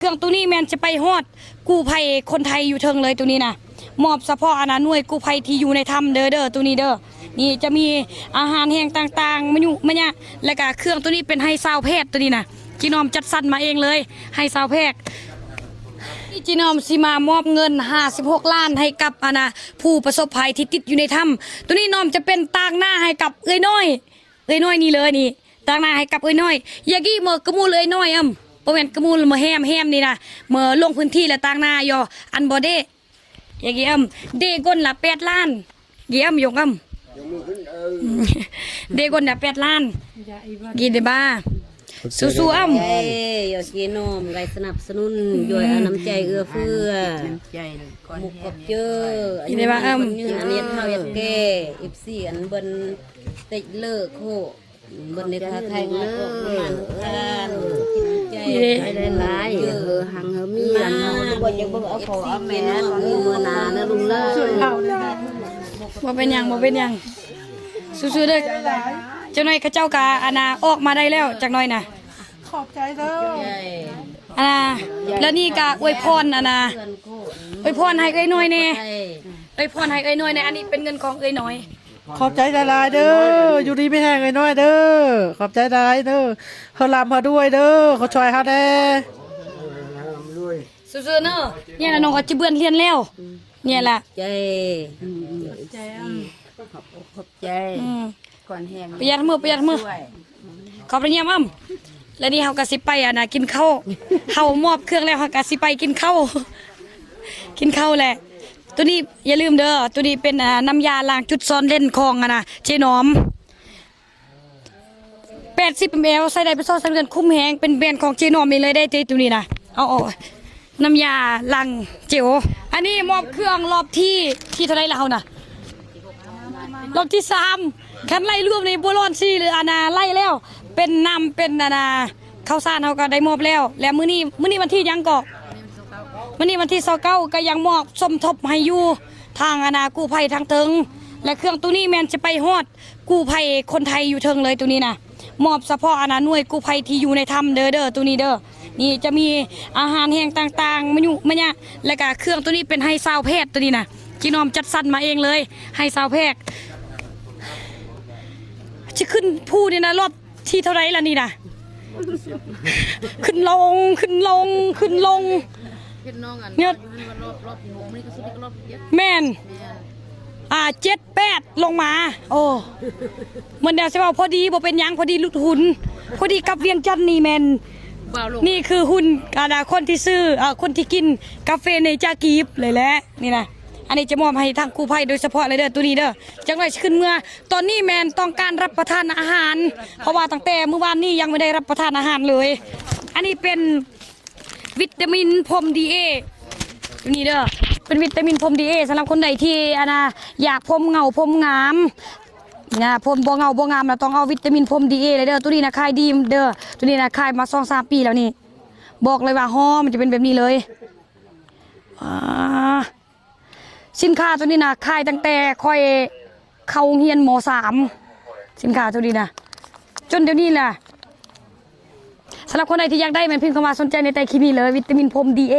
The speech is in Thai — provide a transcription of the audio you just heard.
เครื่องตัวนี้แมนจะไปฮอดกู้ภัยคนไทยอยู่เทิงเลยตัวนี้นะมอบเฉพาะหน่วยกู้ภัยที่อยู่ในถ้ำเด้อตัวนี้เด้อนี่จะมีอาหารแห้งต่างๆมันเนี่ยแล้วก็เครื่องตัวนี้เป็นไฮซาวแพทย์ตัวนี้นะจีนอมจัดสรรมาเองเลยไฮซาวแพทย์จีนอมสิมามอบเงิน56 ล้านให้กับผู้ประสบภัยที่ติดอยู่ในถ้ำตัวนี้นอมจะเป็นตางหน้าให้กับเอ้ยน้อยนี่เลยนี่ตางหน้าให้กับเอ้ยน้อยยากี้เมื่อกระมูลเอ้ยน้อยประเวนกระมูลมาแฮมนี่นะเมื่อลงพื้นที่และตางหน้ายออันบอเดอย่างงี้เดก้นละ8 ล้านเยี่ยมยงเดก้นละ8 ล้านกินได้บ้าสู้อยากกินนมไก่สนับสนุนด้วยน้ำใจเอื้อเฟื้อมุกกับเจอกินได้บ้าอันนี้เท่ายัดแก่14อันเบิ้นติดเลิกโคเบิ้นในคาไทยเลิกมันกันใจหลายหังเฮมีอันบ่อยากเบิ่งเอาของเอาแม่มือนานะลุงเลิกบ่เป็นหยังสู้ๆเด้อจังหน่อยข้าเจ้ากะออกมาได้แล้วจังหน่อยนะขอบใจเด้อแล้วนี่กะอวยพรอวยพรให้เอ้ยน้อยแน่อวยพรให้เอ้ยน้อยแน่อันนี้เป็นเงินของเอ้ยน้อยขอบใจหลายๆเด้ออยู่ดีไม่แห้งเลยน้อยเด้อขอบใจหลายเด้อเขาลำเขาด้วยเด้อเขาช่วยเขาแน่สู้ๆเนาะเนี่ยน้องก็จะเบื่อเรียนแล้วเนี่ยล่ะใจขอบใจก่อนแห้งประหยัดมือขอบพระเยี่ยมแล้วนี่เฮาก็สิไปกินข้าวเฮามอบเครื่องแล้วเฮาก็สิไปกินข้าวแหละตัวนี้อย่าลืมเด้อตัวนี้เป็นน้ำยาล้างจุดซ่อนเล่นของเจนอม80 ml ใส่ได้ไปซ่อนเงินคุ้มแหงเป็นแบรนด์ของเจนอมเองเลยได้ตัวนี้นะเอาน้ำยาล้างเจลอันนี้มอบเครื่องรอบที่เท่าไรแล้วนะรอบที่3คันไล่รวมในบัวร้อน4หรือไล่แล้วเป็นน้ำเป็นข้าวสารเขาก็ได้มอบแล้วแล้วมื้อนี้วันที่ยังก็มื้อนี้วันที่29ก็ยังมอบสมทบให้อยู่ทางกู้ภัยทางเทิงและเครื่องตัวนี้แมนจะไปฮอดกู้ภัยคนไทยอยู่เทิงเลยตัวนี้นะมอบเฉพาะหน่วยกู้ภัยที่อยู่ในถ้ำเด้อตัวนี้เด้อนี่จะมีอาหารแห้งต่างๆมันเนี่ยแล้วก็เครื่องตัวนี้เป็นไฮซาวแพทย์ตัวนี้นะจีนอมจัดสรรมาเองเลยไฮซาวแพทย์จะขึ้นผู้นี่นะรอบที่เท่าไรล่ะนี่นะขึ้นลงเนี่ยแม่น7-8ลงมาโอ้มันเดี๋ยวใช่ป่าพอดีบ่เป็นยังพอดีลุดหุ่นพอดีกับเวียงจันทร์นี่แมนนี่คือหุ่นคนที่ซื้อคนที่กินกาแฟในจากีบเลยแหละนี่นะอันนี้จะมอบให้ทางกู้ภัยโดยเฉพาะเลยเด้อตัวนี้เด้อจังไรขึ้นเมื่อตอนนี้แมนต้องการรับประทานอาหารเพราะว่าตั้งแต่เมื่อวานนี้ยังไม่ได้รับประทานอาหารเลยอันนี้เป็นวิตามินพรมดีเอตัวนี้เด้อเป็นวิตามินพรมดีเอสำหรับคนใดที่อยากพรมเงาพรมงามพรมบ่เงาบ่งามเราต้องเอาวิตามินพรมดีเอเลยเด้อตัวนี้นะขายดีเด้อตัวนี้นะขายมา2-3 ปีแล้วนี่บอกเลยว่าห่อมันจะเป็นแบบนี้เลยสินค้าตัวนี้นะขายตั้งแต่ค่อยเข้าเรียนม.3สินค้าตัวนี้นะจนเดี๋ยวนี้แหละสำหรับคนใดที่อยากได้มันพิมพ์เข้ามาสนใจในใต้คลิปนี้เลยวิตามินพรมดีเอ